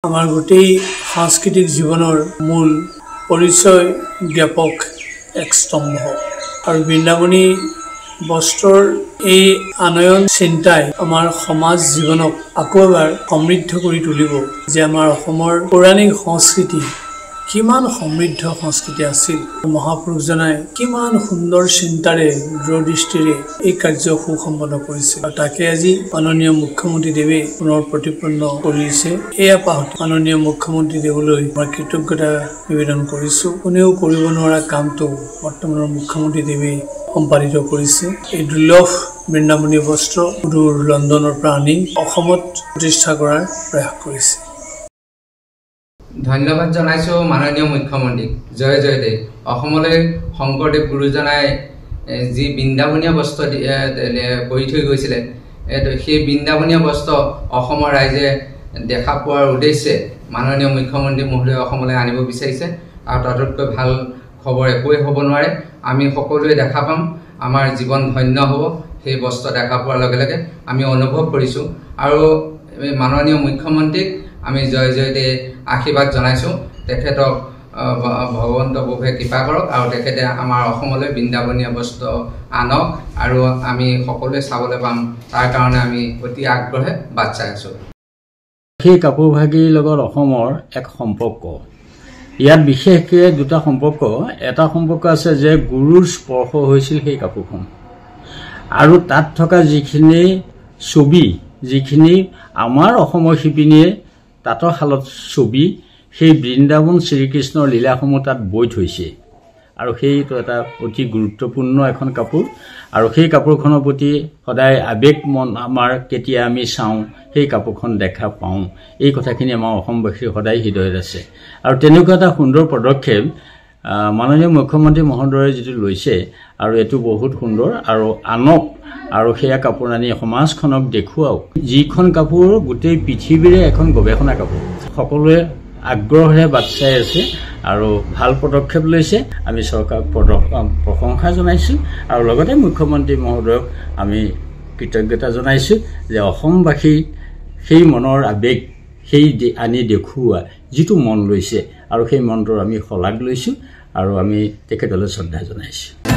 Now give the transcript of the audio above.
আমাৰ গোটেই সাংস্কৃতিক জীৱনৰ মূল পৰিচয় জ্ঞাপক এক স্তম্ভ আৰু বৃন্দাবনী বস্ত্ৰৰ এই আনয়ন চিন্তাই আমাৰ সমাজ জীৱনক আকৌ এবাৰ সমৃদ্ধ কৰি তুলিব যে আমাৰ অসমৰ পৌৰাণিক সংস্কৃতি কিমান সমৃদ্ধ সংস্কৃতি আছিল মহাপুৰুষজনাই কিমান সুন্দৰ চিন্তাৰে দূৰদৃষ্টিৰে এই কাৰ্য সুসম্পন্ন কৰিছে আৰু তাকে আজি মাননীয় মুখ্যমন্ত্ৰী দেৱে পুনৰ প্ৰতিপন্ন কৰিছে এয়া পাহৰি মাননীয় মুখ্যমন্ত্ৰী দেৱলৈ মই কৃতজ্ঞতা নিবেদন কৰিছো কোনেও কৰিব নোৱাৰা কামটো বৰ্তমানৰ মুখ্যমন্ত্ৰী দেৱে সম্পাদিত কৰিছে এই দুৰ্লভ বৃন্দাবনী বস্ত্ৰ দূৰ লণ্ডনৰ পৰা আনি অসমত প্ৰতিষ্ঠা কৰাৰ প্ৰয়াস কৰিছে ধন্যবাদ জানাইছো মাননীয় মুখ্যমন্ত্ৰীক জয় জয়দেৱ অসমলৈ শংকৰদেৱ গুৰুজনাই যি বৃন্দাবনীয় বস্ত্ৰ কৰি থৈ গৈছিলে সেই বৃন্দাবনীয় বস্ত্ৰ অসমৰ ৰাইজে দেখা পোৱাৰ উদ্দেশ্যে মাননীয় মুখ্যমন্ত্ৰী মহোদয় অসমলৈ আনিব বিচাৰিছে আৰু তাতকৈ ভাল খবৰ একোৱে হ'ব নোৱাৰে আমি সকলোৱে দেখা পাম আমাৰ জীৱন ধন্য হ'ব সেই বস্ত্ৰ দেখা পোৱাৰ লগে লগে আমি অনুভৱ কৰিছো আৰু মাননীয় মুখ্যমন্ত্ৰীক আমি জয় জয়দেৱ আশীৰ্বাদ জনাইছো তেখেতক ভগৱন্ত প্ৰভুৱে কৃপা কৰক আৰু তেখেতে আমাৰ অসমলৈ বৃন্দাবনীয় বস্ত্ৰ আনক আৰু আমি সকলোৱে চাবলৈ পাম তাৰ কাৰণে আমি অতি আগ্ৰহে বাট চাই আছো সেই কাপোৰভাগীৰ লগত অসমৰ এক সম্পৰ্ক ইয়াত বিশেষকৈ দুটা সম্পৰ্ক এটা সম্পৰ্ক আছে যে গুৰুৰ স্পৰ্শ হৈছিল সেই কাপোৰখন আৰু তাত থকা যিখিনি ছবি যিখিনি আমাৰ অসমৰ শিপিনীয়ে তাঁতৰ শালত ছবি সেই বৃন্দাবন শ্ৰীকৃষ্ণৰ লীলাসমূহ তাত বৈ থৈছে আৰু সেইটো এটা অতি গুৰুত্বপূৰ্ণ এখন কাপোৰ আৰু সেই কাপোৰখনৰ প্ৰতি সদায় আবেগ মন আমাৰ কেতিয়া আমি চাওঁ সেই কাপোৰখন দেখা পাওঁ এই কথাখিনি আমাৰ অসমবাসীৰ সদায় হৃদয়ত আছে আৰু তেনেকুৱা এটা সুন্দৰ পদক্ষেপ মাননীয় মুখ্যমন্ত্ৰী মহোদয়ে যিটো লৈছে আৰু এইটো বহুত সুন্দৰ আৰু আনক আৰু সেয়া কাপোৰ আনি সমাজখনক দেখুৱাওক যিখন কাপোৰ গোটেই পৃথিৱীৰে এখন গৱেষণা কাপোৰ সকলোৱে আগ্ৰহেৰে বাট চাই আছে আৰু ভাল পদক্ষেপ লৈছে আমি চৰকাৰক প্ৰশংসা জনাইছোঁ আৰু লগতে মুখ্যমন্ত্ৰী মহোদয়ক আমি কৃতজ্ঞতা জনাইছোঁ যে অসমবাসী সেই মনৰ আবেগ সেই আনি দেখুওৱা যিটো মন লৈছে আৰু সেই মনটোৰ আমি শলাগ লৈছোঁ আৰু আমি তেখেতলৈ শ্ৰদ্ধা জনাইছোঁ